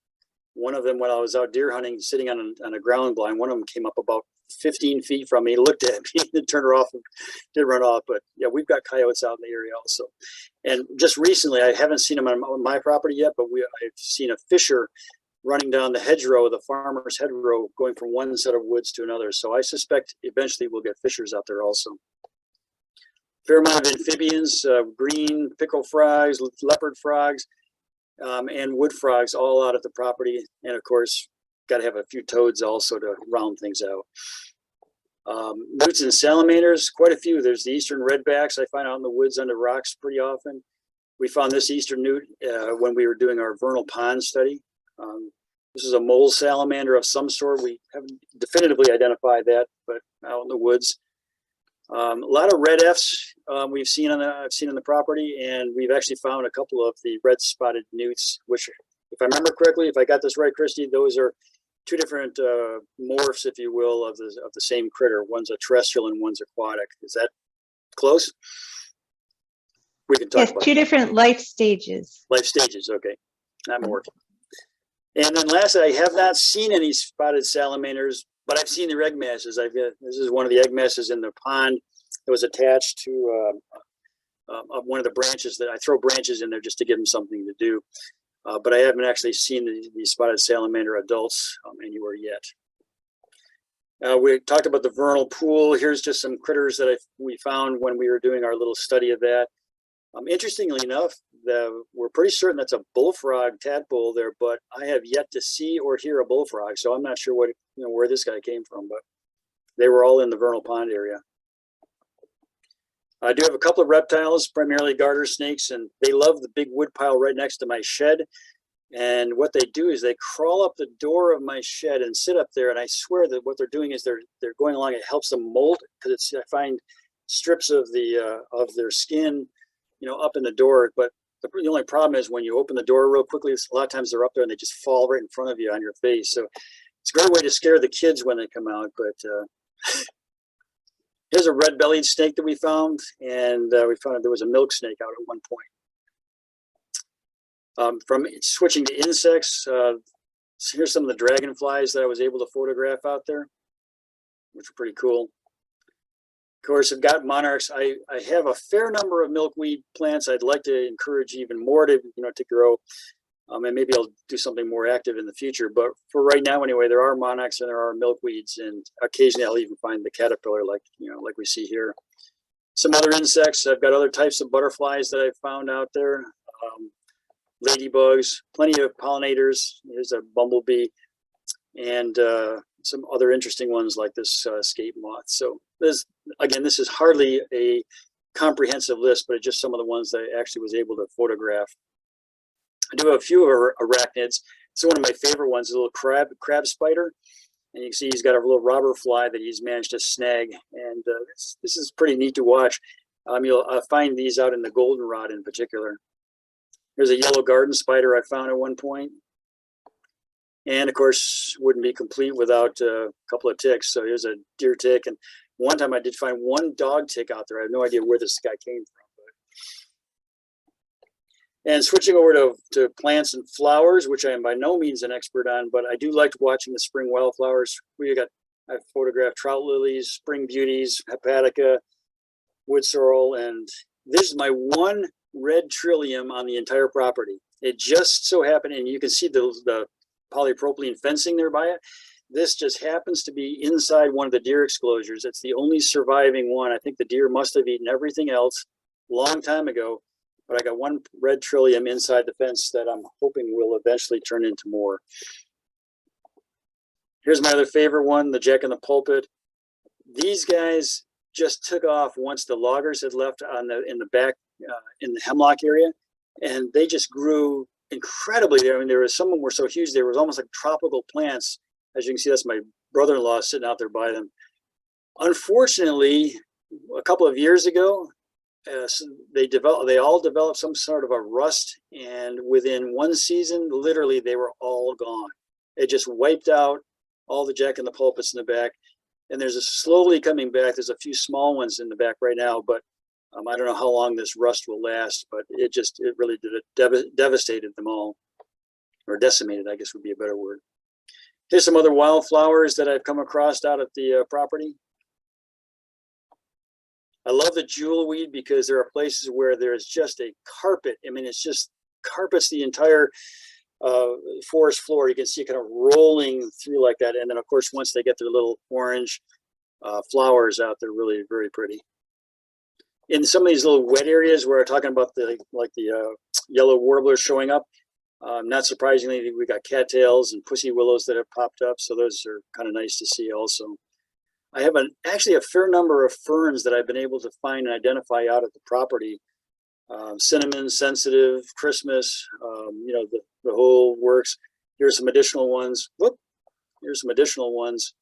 Speaker 1: One of them, when I was out deer hunting, sitting on a ground blind, one of them came up about 15 feet from me, looked at me, and turned her off and did run off. But yeah, we've got coyotes out in the area also. And just recently, I haven't seen them on my property yet, but I've seen a fisher running down the hedgerow, the farmer's hedgerow, going from one set of woods to another. So I suspect eventually we'll get fishers out there also. Fair amount of amphibians, green pickle frogs, leopard frogs, and wood frogs all out at the property. And of course, got to have a few toads also to round things out. Newts and salamanders, quite a few. There's the eastern redbacks I find out in the woods under rocks pretty often. We found this eastern newt when we were doing our vernal pond study. This is a mole salamander of some sort. We haven't definitively identified that, but out in the woods. A lot of red F's I've seen on the property, and we've actually found a couple of the red spotted newts, which, if I remember correctly, if I got this right, Christy, those are 2 different morphs, if you will, of the same critter. One's a terrestrial and one's aquatic. Is that close? We can talk about
Speaker 2: 2 different life stages.
Speaker 1: Life stages, okay. Not more. And then lastly, I have not seen any spotted salamanders, but I've seen their egg masses. This is one of the egg masses in the pond that was attached to one of the branches. That I throw branches in there just to give them something to do. But I haven't actually seen the spotted salamander adults anywhere yet. We talked about the vernal pool. Here's just some critters that we found when we were doing our little study of that. Interestingly enough, we're pretty certain that's a bullfrog tadpole there, but I have yet to see or hear a bullfrog, so I'm not sure where this guy came from, but they were all in the vernal pond area. I do have a couple of reptiles, primarily garter snakes, and they love the big wood pile right next to my shed. And what they do is they crawl up the door of my shed and sit up there. And I swear that what they're doing is they're going along. It helps them molt, because I find strips of their skin, up in the door. But the only problem is when you open the door real quickly, a lot of times they're up there and they just fall right in front of you on your face. So it's a great way to scare the kids when they come out. But here's a red-bellied snake that we found, and we found there was a milk snake out at one point. From switching to insects, so here's some of the dragonflies that I was able to photograph out there, which are pretty cool. Of course, I've got monarchs. I have a fair number of milkweed plants. I'd like to encourage even more to grow, and maybe I'll do something more active in the future. But for right now, anyway, there are monarchs and there are milkweeds, and occasionally I'll even find the caterpillar, like we see here. Some other insects. I've got other types of butterflies that I've found out there. Ladybugs, plenty of pollinators. There's a bumblebee, and some other interesting ones like this escape moth. So this is hardly a comprehensive list, but it's just some of the ones that I actually was able to photograph. I do have a few arachnids. So one of my favorite ones is a little crab spider, and you can see he's got a little robber fly that he's managed to snag, and this is pretty neat to watch. You'll find these out in the goldenrod in particular. There's a yellow garden spider I found at one point. And of course, wouldn't be complete without a couple of ticks. So here's a deer tick. And one time I did find one dog tick out there. I have no idea where this guy came from. And switching over to plants and flowers, which I am by no means an expert on, but I do like watching the spring wildflowers. I've photographed trout lilies, spring beauties, hepatica, wood sorrel, and this is my one red trillium on the entire property. It just so happened, and you can see the polypropylene fencing there by it. This just happens to be inside one of the deer exclosures. It's the only surviving one. I think the deer must have eaten everything else a long time ago, but I got one red trillium inside the fence that I'm hoping will eventually turn into more. Here's my other favorite one, the jack in the pulpit. These guys just took off once the loggers had left in the back, in the hemlock area, and they just grew incredibly there. I mean, some of them were so huge, they were almost like tropical plants. As you can see, that's my brother-in-law sitting out there by them. Unfortunately, a couple of years ago, they all developed some sort of a rust, and within one season, literally, they were all gone. It just wiped out all the jack in the pulpits in the back. And there's a slowly coming back. There's a few small ones in the back right now, but I don't know how long this rust will last, but it really devastated them all, or decimated, I guess would be a better word. Here's some other wildflowers that I've come across out at the property. I love the jewelweed because there are places where there's just a carpet. I mean, it's just carpets the entire forest floor. You can see it kind of rolling through like that. And then of course, once they get their little orange flowers out, they're really very pretty. In some of these little wet areas where we're talking about the yellow warblers showing up, not surprisingly, we got cattails and pussy willows that have popped up. So those are kind of nice to see also. I have actually a fair number of ferns that I've been able to find and identify out at the property. Cinnamon, sensitive, Christmas, the whole works. Here's some additional ones. Whoop, here's some additional ones.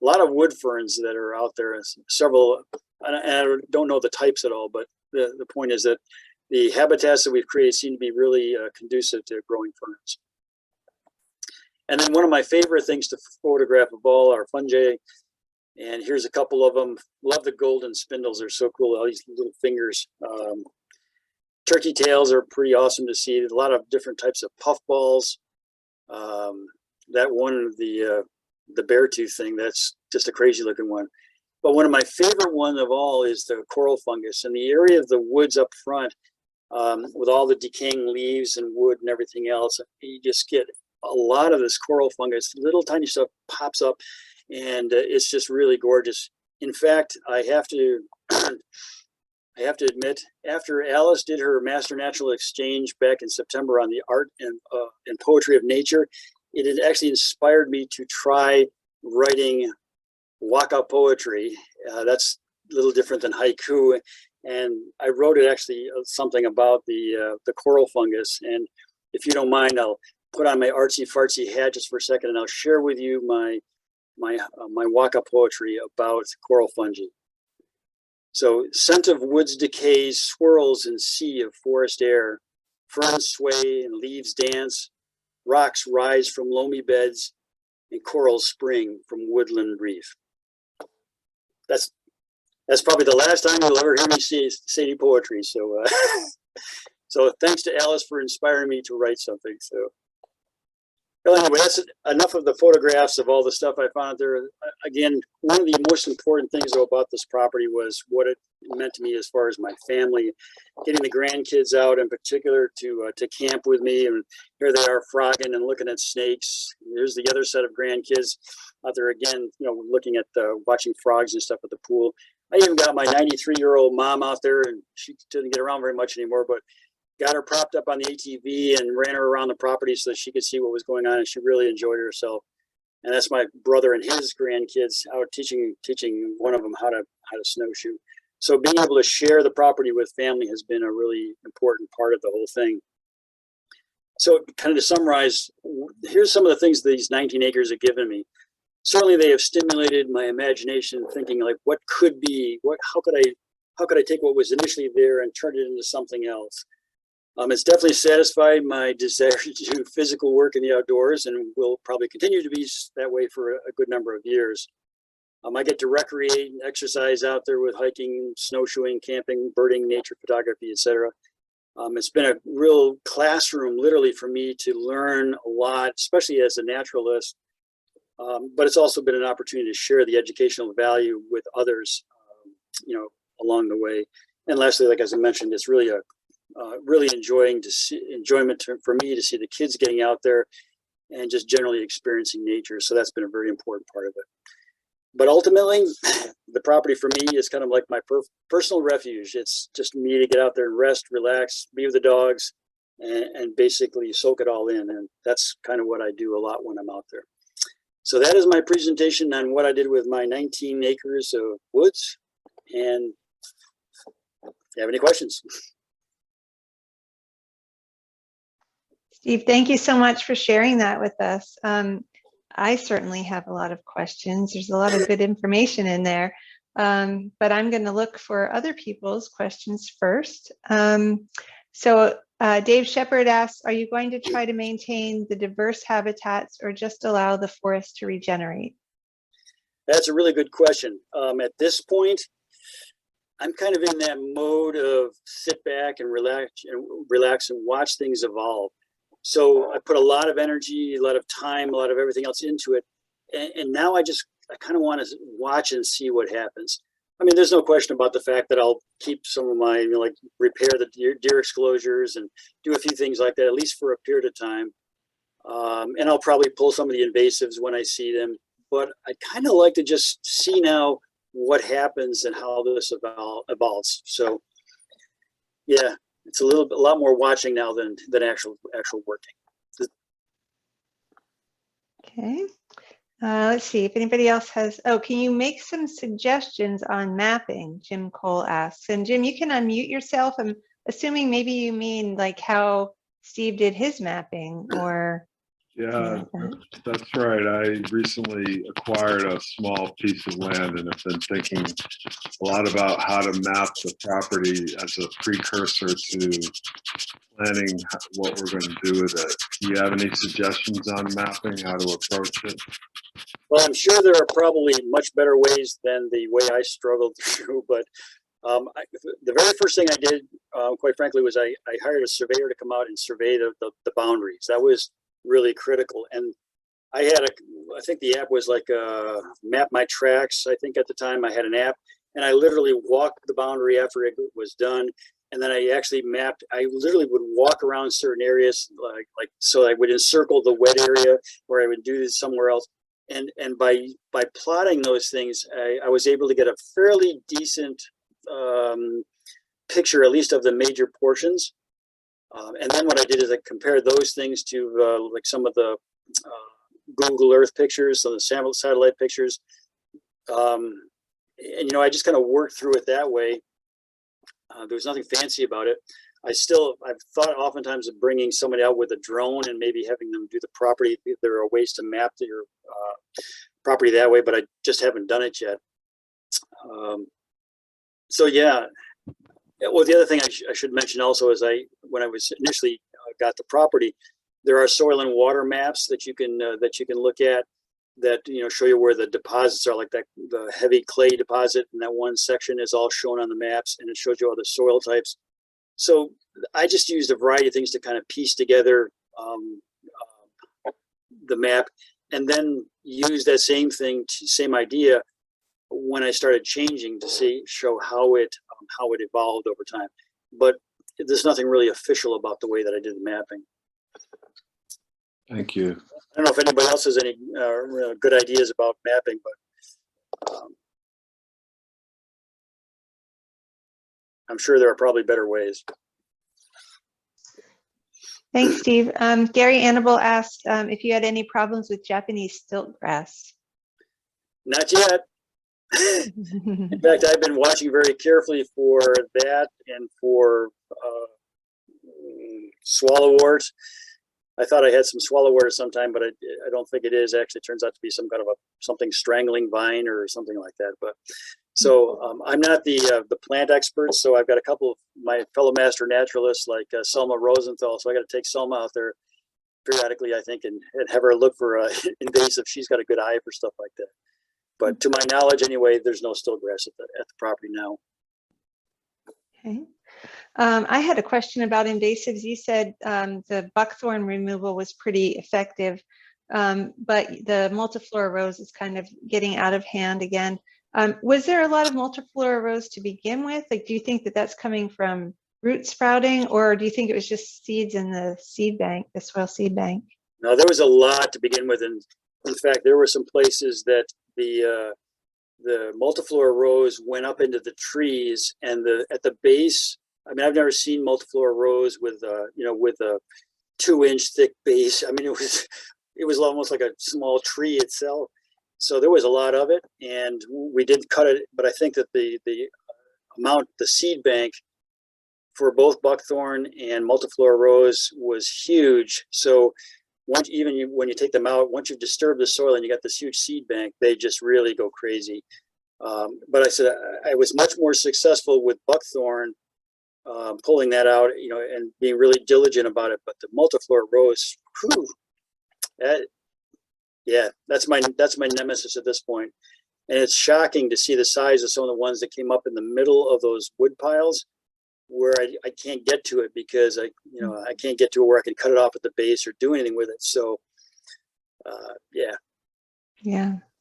Speaker 1: A lot of wood ferns that are out there. Several, and I don't know the types at all, but the point is that the habitats that we've created seem to be really conducive to growing ferns. And then one of my favorite things to photograph of all are fungi. And here's a couple of them. Love the golden spindles. They're so cool. All these little fingers. Turkey tails are pretty awesome to see. A lot of different types of puffballs. That one, the bear tooth thing, that's just a crazy looking one. But one of my favorite one of all is the coral fungus. In the area of the woods up front, with all the decaying leaves and wood and everything else, you just get a lot of this coral fungus. Little tiny stuff pops up, and it's just really gorgeous. In fact, I have to admit, after Alice did her Master Natural Exchange back in September on the art and poetry of nature, it had actually inspired me to try writing waka poetry. That's a little different than haiku. And I wrote it actually something about the coral fungus. And if you don't mind, I'll put on my artsy fartsy hat just for a second, and I'll share with you my waka poetry about coral fungi. So, scent of woods decay swirls in sea of forest air. Ferns sway and leaves dance. Rocks rise from loamy beds, and corals spring from woodland reef. That's probably the last time you'll ever hear me say any poetry. So, so thanks to Alice for inspiring me to write something. So, well, anyway, that's enough of the photographs of all the stuff I found there. Again, one of the most important things though about this property was what it meant to me as far as my family, getting the grandkids out in particular to camp with me, and here they are frogging and looking at snakes. Here's the other set of grandkids out there again, you know, looking at watching frogs and stuff at the pool. I even got my 93-year-old mom out there, and she didn't get around very much anymore, but got her propped up on the ATV and ran her around the property so that she could see what was going on, and she really enjoyed herself. And that's my brother and his grandkids out teaching one of them how to snowshoe. So being able to share the property with family has been a really important part of the whole thing. So kind of to summarize, here's some of the things these 19 acres have given me. Certainly they have stimulated my imagination, thinking like, what could be, how could I take what was initially there and turn it into something else? It's definitely satisfied my desire to do physical work in the outdoors, and will probably continue to be that way for a good number of years. I get to recreate and exercise out there with hiking, snowshoeing, camping, birding, nature photography, etc. It's been a real classroom, literally, for me to learn a lot, especially as a naturalist. But it's also been an opportunity to share the educational value with others, you know, along the way. And lastly, like as I mentioned, it's really really enjoyment for me to see the kids getting out there and just generally experiencing nature. So that's been a very important part of it. But ultimately, the property for me is kind of like my personal refuge. It's just me to get out there and rest, relax, be with the dogs, and basically soak it all in. And that's kind of what I do a lot when I'm out there. So that is my presentation on what I did with my 19 acres of woods. And if you have any questions.
Speaker 2: Steve, thank you so much for sharing that with us. I certainly have a lot of questions. There's a lot of good information in there, but I'm going to look for other people's questions first. So Dave Shepard asks, are you going to try to maintain the diverse habitats or just allow the forest to regenerate?
Speaker 1: That's a really good question. At this point, I'm kind of in that mode of sit back and relax and watch things evolve. So I put a lot of energy, a lot of time, a lot of everything else into it. And now I kind of want to watch and see what happens. I mean, there's no question about the fact that I'll keep some of my, you know, like repair the deer exclosures and do a few things like that, at least for a period of time. And I'll probably pull some of the invasives when I see them. But I kind of like to just see now what happens and how this evolves. So, yeah. It's a lot more watching now than actual working.
Speaker 2: Okay. Let's see if anybody else has. Oh, can you make some suggestions on mapping? Jim Cole asks. And Jim, you can unmute yourself. I'm assuming maybe you mean like how Steve did his mapping, or.
Speaker 3: Yeah, that's right. I recently acquired a small piece of land and have been thinking a lot about how to map the property as a precursor to planning what we're going to do with it. Do you have any suggestions on mapping, how to approach it?
Speaker 1: Well, I'm sure there are probably much better ways than the way I struggled through, but the very first thing I did, quite frankly, was I hired a surveyor to come out and survey the boundaries. That was really critical. And I think the app was like Map My Tracks. I think at the time I had an app, and I literally walked the boundary after it was done. And then I actually mapped, I literally would walk around certain areas, so I would encircle the wet area, or I would do this somewhere else. And by plotting those things, I was able to get a fairly decent picture, at least of the major portions. And then what I did is I compared those things to like some of the Google Earth pictures, some of the satellite pictures. And, you know, I just kind of worked through it that way. There was nothing fancy about it. I've thought oftentimes of bringing somebody out with a drone and maybe having them do the property. If there are ways to map your property that way, but I just haven't done it yet. So yeah. Well, the other thing I should mention also is when I was initially got the property, there are soil and water maps that you can look at that show you where the deposits are, like the heavy clay deposit in that one section is all shown on the maps, and it shows you all the soil types. So I just used a variety of things to kind of piece together the map, and then use that same idea when I started changing to show how it evolved over time. But there's nothing really official about the way that I did the mapping.
Speaker 3: Thank you.
Speaker 1: I don't know if anybody else has any good ideas about mapping, but I'm sure there are probably better ways.
Speaker 2: Thanks, Steve. Gary Annabelle asked if you had any problems with Japanese stilt grass.
Speaker 1: Not yet. In fact, I've been watching very carefully for that and for swallowwort. I thought I had some swallowwort at some time, but I don't think it is. Actually, it turns out to be some kind of something strangling vine or something like that. But so I'm not the plant expert. So I've got a couple of my fellow master naturalists like Selma Rosenthal. So I got to take Selma out there periodically, I think, and have her look for invasive. She's got a good eye for stuff like that. But to my knowledge, anyway, there's no stilt grass at the property now. Okay.
Speaker 2: I had a question about invasives. You said the buckthorn removal was pretty effective, but the multiflora rose is kind of getting out of hand again. Was there a lot of multiflora rose to begin with? Like, do you think that that's coming from root sprouting, or do you think it was just seeds in the seed bank, the soil seed bank?
Speaker 1: No, there was a lot to begin with, and in fact, there were some places that the multiflora rose went up into the trees, and at the base. I mean, I've never seen multiflora rose with with a 2-inch thick base. I mean, it was almost like a small tree itself. So there was a lot of it, and we did cut it. But I think that the seed bank for both buckthorn and multiflora rose was huge. So when you take them out, once you've disturbed the soil and you got this huge seed bank, they just really go crazy. But I said I was much more successful with buckthorn. Pulling that out, and being really diligent about it. But the multiflora rose, whew, that's my nemesis at this point. And it's shocking to see the size of some of the ones that came up in the middle of those wood piles, where I can't get to it because I can't get to it where I can cut it off at the base or do anything with it. So,
Speaker 2: yeah,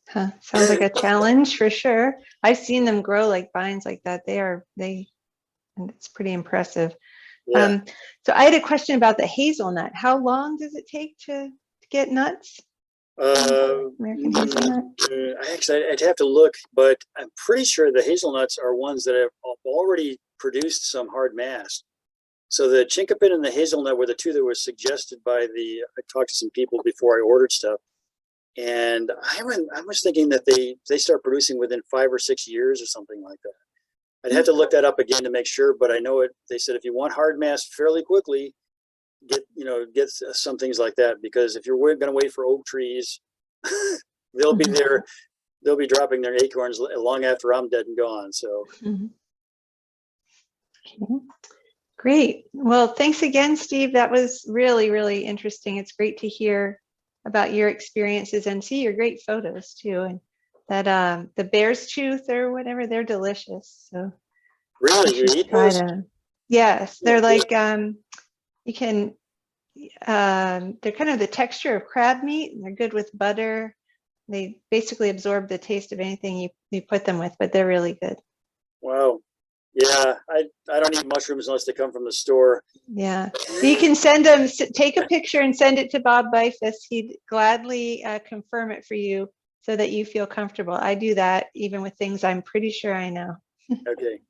Speaker 2: sounds like a challenge for sure. I've seen them grow like vines like that. And it's pretty impressive. Yeah. So I had a question about the hazelnut. How long does it take to get nuts? American hazelnut?
Speaker 1: I'd have to look, but I'm pretty sure the hazelnuts are ones that have already produced some hard mass. So the chinkapin and the hazelnut were the two that were suggested by I talked to some people before I ordered stuff. And I was thinking that they start producing within 5 or 6 years or something like that. I'd have to look that up again to make sure, but I know it. They said if you want hard mass fairly quickly, get some things like that, because if you're going to wait for oak trees, they'll be there. They'll be dropping their acorns long after I'm dead and gone. So,
Speaker 2: okay. Great. Well, thanks again, Steve. That was really, really interesting. It's great to hear about your experiences and see your great photos too. And that the bear's tooth or whatever, they're delicious. So
Speaker 1: really, you eat those?
Speaker 2: Yes, they're like you can. They're kind of the texture of crab meat, and they're good with butter. They basically absorb the taste of anything you put them with, but they're really good.
Speaker 1: Wow. Yeah, I don't eat mushrooms unless they come from the store.
Speaker 2: Yeah, you can send them. Take a picture and send it to Bob Bifus. He'd gladly confirm it for you, so that you feel comfortable. I do that even with things I'm pretty sure I know.
Speaker 1: Okay.